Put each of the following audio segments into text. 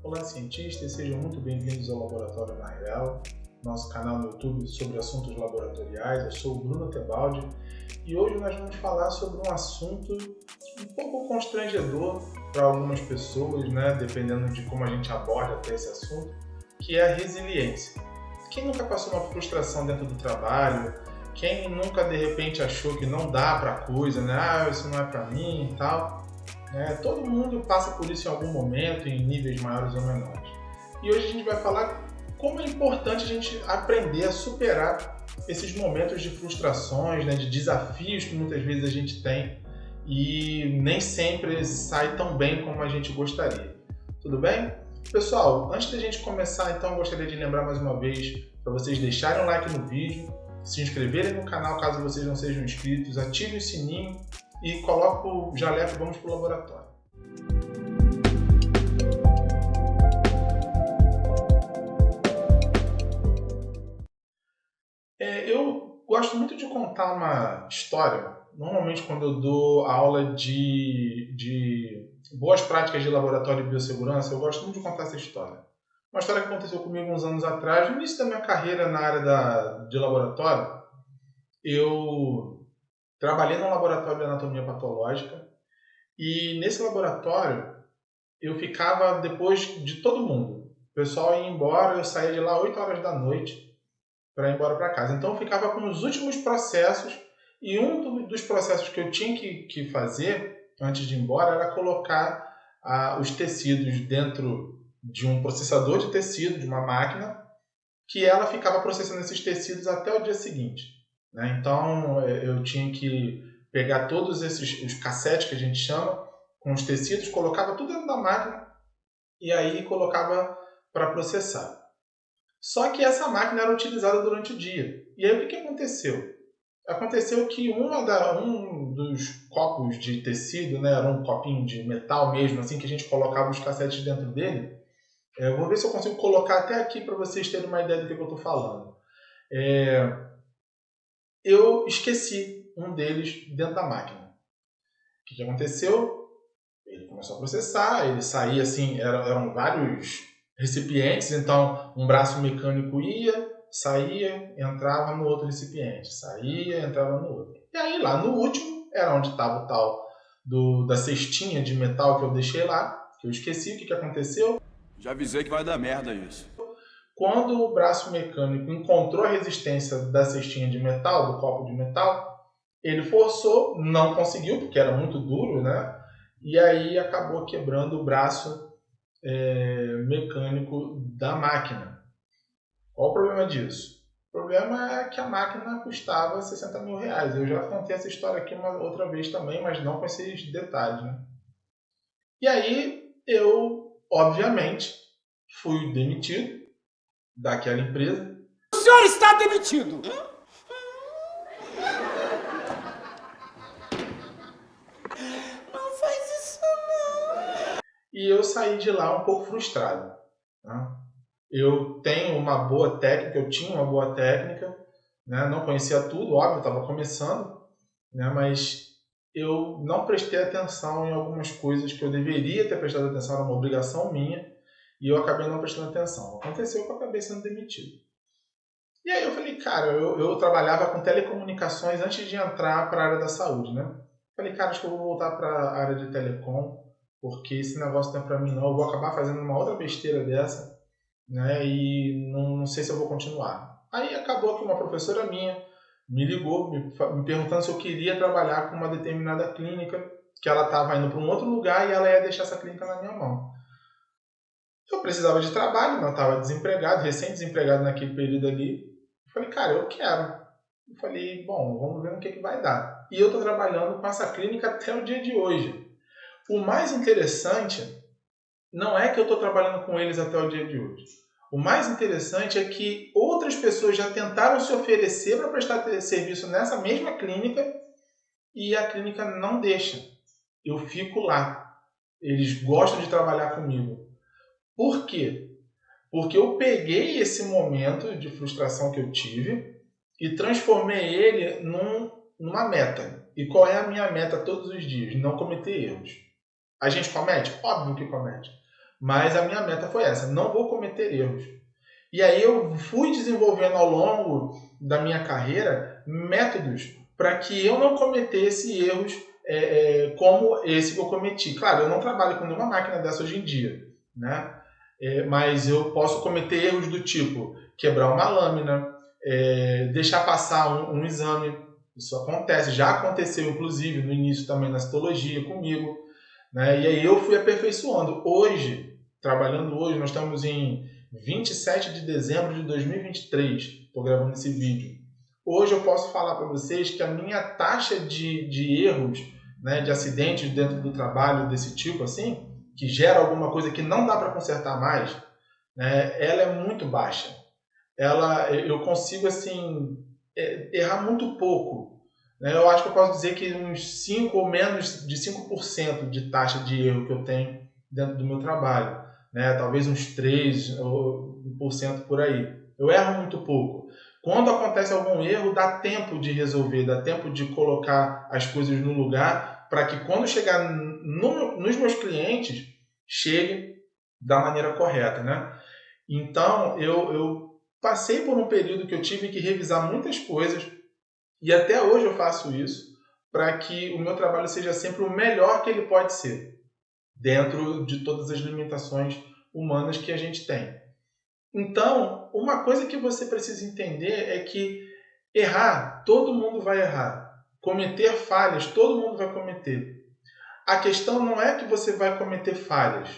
Olá, cientistas, sejam muito bem-vindos ao Laboratório na Real, nosso canal no YouTube sobre assuntos laboratoriais. Eu sou o Bruno Tebaldi e hoje nós vamos falar sobre um assunto um pouco constrangedor para algumas pessoas, né, dependendo de como a gente aborda até esse assunto, que é a resiliência. Quem nunca passou uma frustração dentro do trabalho? Quem nunca de repente achou que não dá para coisa, né? Isso não é para mim e tal. Todo mundo passa por isso em algum momento, em níveis maiores ou menores. E hoje a gente vai falar como é importante a gente aprender a superar esses momentos de frustrações, né, de desafios que muitas vezes a gente tem e nem sempre sai tão bem como a gente gostaria. Tudo bem? Pessoal, antes da gente começar, então, eu gostaria de lembrar mais uma vez para vocês deixarem um like no vídeo, se inscreverem no canal caso vocês não sejam inscritos, ativem o sininho e coloca o jaleco e vamos para o laboratório. Eu gosto muito de contar uma história, normalmente quando eu dou aula de boas práticas de laboratório e biossegurança, eu gosto muito de contar essa história. Uma história que aconteceu comigo uns anos atrás, no início da minha carreira na área de laboratório. Eu trabalhei num laboratório de anatomia patológica e nesse laboratório eu ficava depois de todo mundo. O pessoal ia embora, eu saía de lá 8 horas da noite para ir embora para casa. Então eu ficava com os últimos processos e um dos processos que eu tinha que fazer antes de ir embora era colocar os tecidos dentro de um processador de tecido, de uma máquina, que ela ficava processando esses tecidos até o dia seguinte. Né? Então eu tinha que pegar todos os cassetes que a gente chama, com os tecidos, colocava tudo dentro da máquina e aí colocava para processar. Só que essa máquina era utilizada durante o dia. E aí o que aconteceu? Aconteceu que um dos copos de tecido, né, era um copinho de metal mesmo, assim, que a gente colocava os cassetes dentro dele. Eu vou ver se eu consigo colocar até aqui para vocês terem uma ideia do que eu estou falando. Eu esqueci um deles dentro da máquina. O que aconteceu? Ele começou a processar, ele saía assim, eram vários recipientes, então um braço mecânico ia, saía, entrava no outro recipiente, saía, entrava no outro. E aí lá no último era onde estava o tal da cestinha de metal que eu deixei lá, que eu esqueci. O que aconteceu? Já avisei que vai dar merda isso. Quando o braço mecânico encontrou a resistência da cestinha de metal, do copo de metal, ele forçou, não conseguiu, porque era muito duro, né? E aí acabou quebrando o braço mecânico da máquina. Qual o problema disso? O problema é que a máquina custava 60 mil reais. Eu já contei essa história aqui uma outra vez também, mas não com esses detalhes. Né? E aí eu, obviamente, fui demitido daquela empresa. O senhor está demitido! Não faz isso não! E eu saí de lá um pouco frustrado. Né? Eu tinha uma boa técnica, né? Não conhecia tudo, óbvio, estava começando, né? Mas eu não prestei atenção em algumas coisas que eu deveria ter prestado atenção, era uma obrigação minha, e eu acabei não prestando atenção. Aconteceu que eu acabei sendo demitido. E aí eu falei, cara, eu trabalhava com telecomunicações antes de entrar para a área da saúde, né? Falei, cara, acho que eu vou voltar para a área de telecom, porque esse negócio não é para mim não, eu vou acabar fazendo uma outra besteira dessa, né? E não sei se eu vou continuar. Aí acabou que uma professora minha me ligou, me perguntando se eu queria trabalhar com uma determinada clínica, que ela estava indo para um outro lugar e ela ia deixar essa clínica na minha mão. Eu precisava de trabalho, não estava desempregado, recém-desempregado naquele período ali. Eu falei, cara, eu quero. Eu falei, bom, vamos ver no que vai dar. E eu estou trabalhando com essa clínica até o dia de hoje. O mais interessante não é que eu estou trabalhando com eles até o dia de hoje. O mais interessante é que outras pessoas já tentaram se oferecer para prestar serviço nessa mesma clínica e a clínica não deixa. Eu fico lá. Eles gostam de trabalhar comigo. Por quê? Porque eu peguei esse momento de frustração que eu tive e transformei ele numa meta. E qual é a minha meta todos os dias? Não cometer erros. A gente comete? Óbvio que comete. Mas a minha meta foi essa, não vou cometer erros. E aí eu fui desenvolvendo ao longo da minha carreira métodos para que eu não cometesse erros como esse que eu cometi. Claro, eu não trabalho com nenhuma máquina dessa hoje em dia, né? Mas eu posso cometer erros do tipo quebrar uma lâmina, deixar passar um exame. Isso acontece, já aconteceu inclusive no início também na citologia comigo, né? E aí eu fui aperfeiçoando. Hoje, trabalhando hoje, nós estamos em 27 de dezembro de 2023, estou gravando esse vídeo. Hoje eu posso falar para vocês que a minha taxa de erros, né, de acidentes dentro do trabalho desse tipo, assim, que gera alguma coisa que não dá para consertar mais, né, ela é muito baixa. Eu consigo assim, errar muito pouco. Né? Eu acho que eu posso dizer que uns 5 ou menos de 5% de taxa de erro que eu tenho dentro do meu trabalho. Né? Talvez uns 3% por aí. Eu erro muito pouco. Quando acontece algum erro, dá tempo de resolver, dá tempo de colocar as coisas no lugar para que quando chegar nos meus clientes, chegue da maneira correta. Né? Então, eu passei por um período que eu tive que revisar muitas coisas e até hoje eu faço isso para que o meu trabalho seja sempre o melhor que ele pode ser, dentro de todas as limitações humanas que a gente tem. Então, uma coisa que você precisa entender é que errar, todo mundo vai errar. Cometer falhas, todo mundo vai cometer. A questão não é que você vai cometer falhas.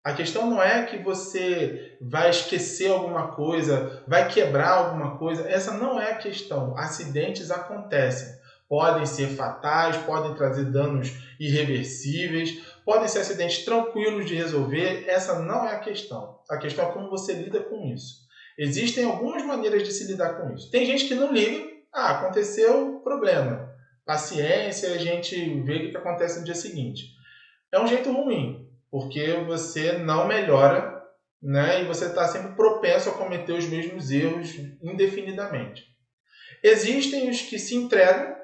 A questão não é que você vai esquecer alguma coisa, vai quebrar alguma coisa. Essa não é a questão. Acidentes acontecem. Podem ser fatais, podem trazer danos irreversíveis, podem ser acidentes tranquilos de resolver. Essa não é a questão. A questão é como você lida com isso. Existem algumas maneiras de se lidar com isso. Tem gente que não liga. Aconteceu, problema. Paciência, a gente vê o que acontece no dia seguinte. É um jeito ruim, porque você não melhora, né? E você está sempre propenso a cometer os mesmos erros indefinidamente. Existem os que se entregam,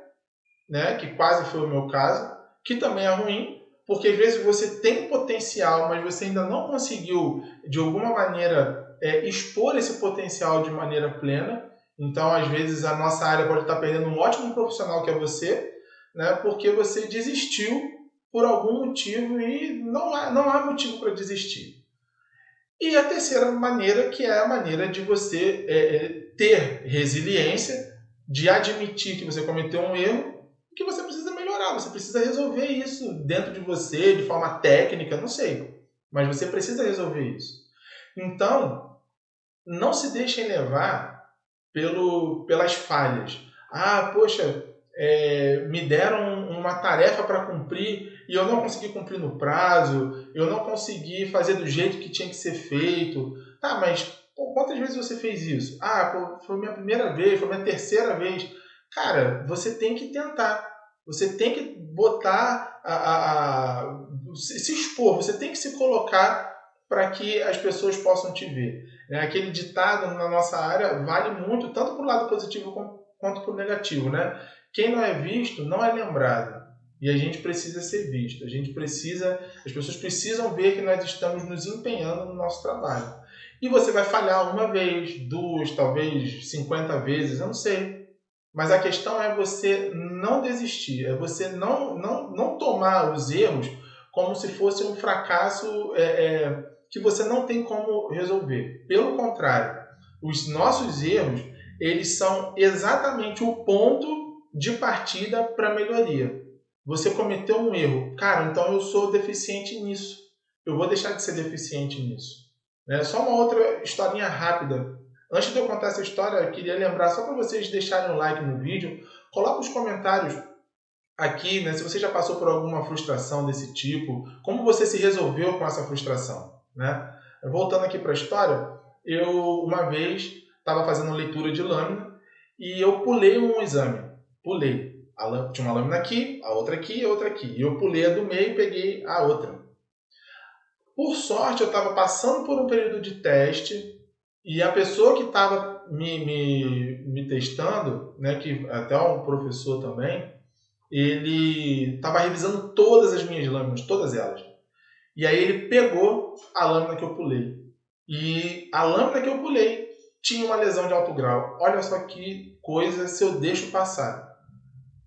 né? Que quase foi o meu caso, que também é ruim, porque às vezes você tem potencial, mas você ainda não conseguiu, de alguma maneira, expor esse potencial de maneira plena. Então, às vezes, a nossa área pode estar perdendo um ótimo profissional que é você, né? Porque você desistiu por algum motivo e não há motivo para desistir. E a terceira maneira, que é a maneira de você ter resiliência, de admitir que você cometeu um erro, que você precisa melhorar, você precisa resolver isso dentro de você, de forma técnica, não sei, mas você precisa resolver isso. Então, não se deixem levar pelas falhas. Poxa, me deram uma tarefa para cumprir e eu não consegui cumprir no prazo, eu não consegui fazer do jeito que tinha que ser feito. Tá, mas quantas vezes você fez isso? Foi minha primeira vez, foi minha terceira vez. Cara, você tem que tentar. Você tem que botar, se expor, você tem que se colocar para que as pessoas possam te ver. Aquele ditado na nossa área vale muito, tanto para o lado positivo quanto para o negativo. Né? Quem não é visto não é lembrado. E a gente precisa ser visto. As pessoas precisam ver que nós estamos nos empenhando no nosso trabalho. E você vai falhar uma vez, 2, talvez 50 vezes, eu não sei. Mas a questão é você não desistir, é você não tomar os erros como se fosse um fracasso que você não tem como resolver. Pelo contrário, os nossos erros, eles são exatamente o ponto de partida para a melhoria. Você cometeu um erro. Cara, então eu sou deficiente nisso. Eu vou deixar de ser deficiente nisso. Só uma outra historinha rápida. Antes de eu contar essa história, eu queria lembrar, só para vocês deixarem um like no vídeo, coloca os comentários aqui, né, se você já passou por alguma frustração desse tipo, como você se resolveu com essa frustração. Né? Voltando aqui para a história, eu uma vez estava fazendo leitura de lâmina e eu pulei um exame. Pulei. Tinha uma lâmina aqui, a outra aqui e a outra aqui. E eu pulei a do meio e peguei a outra. Por sorte, eu estava passando por um período de teste e a pessoa que estava me testando, né, que até um professor também, ele estava revisando todas as minhas lâminas, todas elas. E aí ele pegou a lâmina que eu pulei. E a lâmina que eu pulei tinha uma lesão de alto grau. Olha só que coisa se eu deixo passar.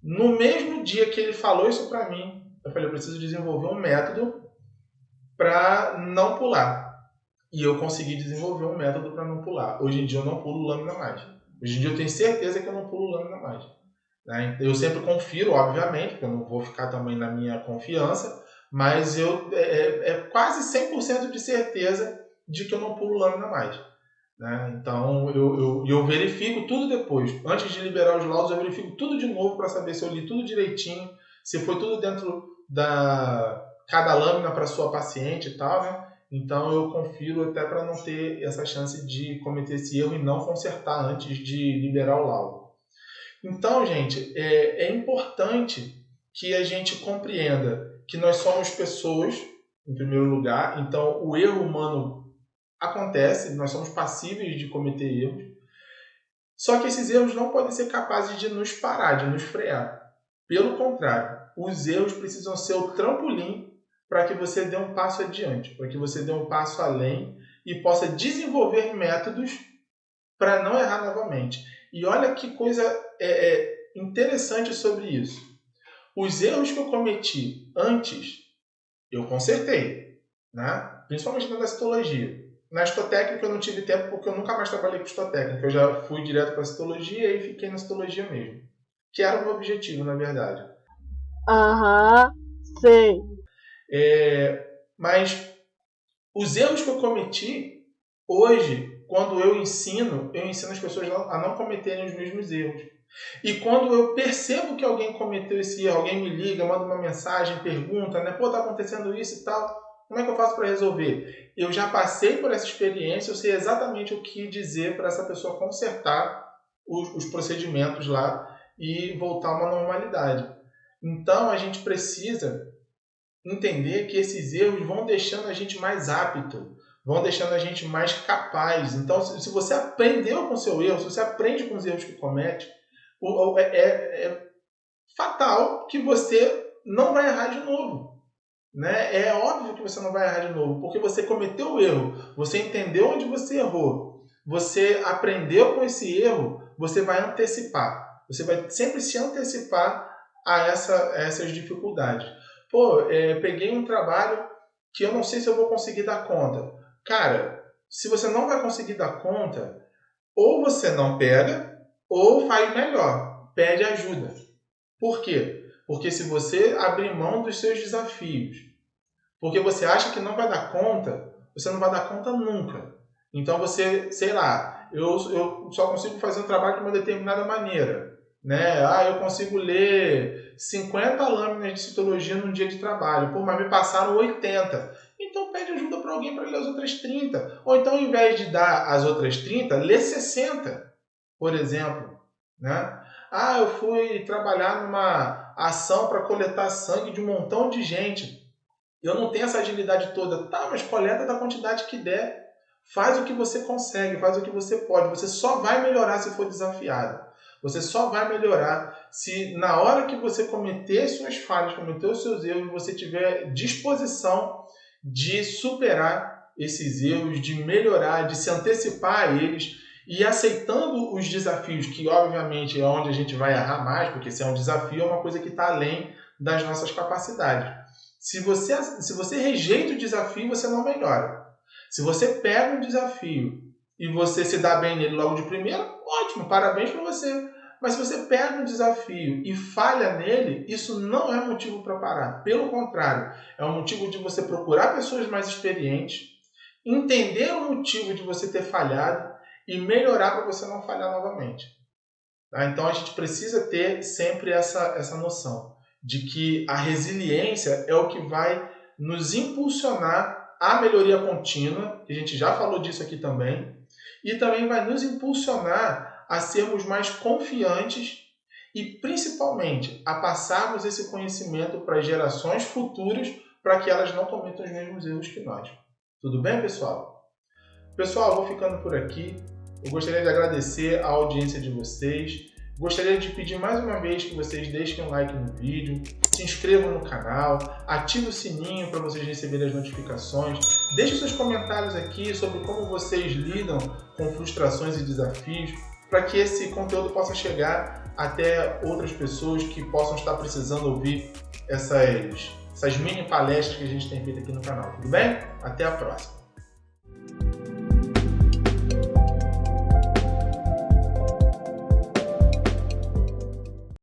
No mesmo dia que ele falou isso para mim, eu falei, eu preciso desenvolver um método para não pular. E eu consegui desenvolver um método para não pular. Hoje em dia eu não pulo lâmina mais. Hoje em dia eu tenho certeza que eu não pulo lâmina mais. Né? Eu sempre confiro, obviamente, porque eu não vou ficar também na minha confiança, mas é quase 100% de certeza de que eu não pulo lâmina mais. Né? Então eu verifico tudo depois. Antes de liberar os laudos, eu verifico tudo de novo para saber se eu li tudo direitinho, se foi tudo dentro da cada lâmina para sua paciente e tal, né? Então eu confiro até para não ter essa chance de cometer esse erro e não consertar antes de liberar o laudo. Então, gente, é importante que a gente compreenda que nós somos pessoas, em primeiro lugar. Então, o erro humano acontece, nós somos passíveis de cometer erros. Só que esses erros não podem ser capazes de nos parar, de nos frear. Pelo contrário, os erros precisam ser o trampolim para que você dê um passo adiante, para que você dê um passo além e possa desenvolver métodos para não errar novamente. E olha que coisa interessante sobre isso. Os erros que eu cometi antes, eu consertei, né? Principalmente na citologia. Na histotécnica eu não tive tempo porque eu nunca mais trabalhei com histotécnica. Eu já fui direto para a citologia e fiquei na citologia mesmo. Que era o meu objetivo, na verdade. Aham, sei. Mas os erros que eu cometi, hoje, quando eu ensino as pessoas a não cometerem os mesmos erros. E quando eu percebo que alguém cometeu esse erro, alguém me liga, manda uma mensagem, pergunta, né? Pô, tá acontecendo isso e tal, como é que eu faço para resolver? Eu já passei por essa experiência, eu sei exatamente o que dizer para essa pessoa consertar os procedimentos lá e voltar a uma normalidade. Então, a gente precisa entender que esses erros vão deixando a gente mais apto, vão deixando a gente mais capaz. Então, se você aprendeu com o seu erro, se você aprende com os erros que comete, é fatal que você não vai errar de novo. Né? É óbvio que você não vai errar de novo, porque você cometeu o erro, você entendeu onde você errou, você aprendeu com esse erro, você vai antecipar. Você vai sempre se antecipar a essas dificuldades. Pô, peguei um trabalho que eu não sei se eu vou conseguir dar conta. Cara, se você não vai conseguir dar conta, ou você não pega, ou faz melhor, pede ajuda. Por quê? Porque se você abrir mão dos seus desafios, porque você acha que não vai dar conta, você não vai dar conta nunca. Então você, sei lá, eu só consigo fazer um trabalho de uma determinada maneira. Né? Eu consigo ler 50 lâminas de citologia num dia de trabalho. Pô, mas me passaram 80. Então pede ajuda para alguém para ler as outras 30. Ou então, ao invés de dar as outras 30, lê 60, por exemplo. Né? Eu fui trabalhar numa ação para coletar sangue de um montão de gente. Eu não tenho essa agilidade toda. Tá, mas coleta da quantidade que der. Faz o que você consegue, faz o que você pode. Você só vai melhorar se for desafiado. Você só vai melhorar se na hora que você cometer suas falhas, cometer os seus erros, você tiver disposição de superar esses erros, de melhorar, de se antecipar a eles e aceitando os desafios, que obviamente é onde a gente vai errar mais, porque se é um desafio é uma coisa que está além das nossas capacidades. Se você rejeita o desafio, você não melhora. Se você pega um desafio e você se dá bem nele logo de primeira, ótimo, parabéns para você. Mas se você pega um desafio e falha nele, isso não é motivo para parar. Pelo contrário, é um motivo de você procurar pessoas mais experientes, entender o motivo de você ter falhado e melhorar para você não falhar novamente. Tá? Então a gente precisa ter sempre essa noção de que a resiliência é o que vai nos impulsionar à melhoria contínua, a gente já falou disso aqui também, e também vai nos impulsionar a sermos mais confiantes e, principalmente, a passarmos esse conhecimento para as gerações futuras para que elas não cometam os mesmos erros que nós. Tudo bem, pessoal? Pessoal, vou ficando por aqui. Eu gostaria de agradecer a audiência de vocês. Gostaria de pedir mais uma vez que vocês deixem um like no vídeo, se inscrevam no canal, ativem o sininho para vocês receberem as notificações, deixem seus comentários aqui sobre como vocês lidam com frustrações e desafios, para que esse conteúdo possa chegar até outras pessoas que possam estar precisando ouvir essas mini palestras que a gente tem feito aqui no canal, tudo bem? Até a próxima!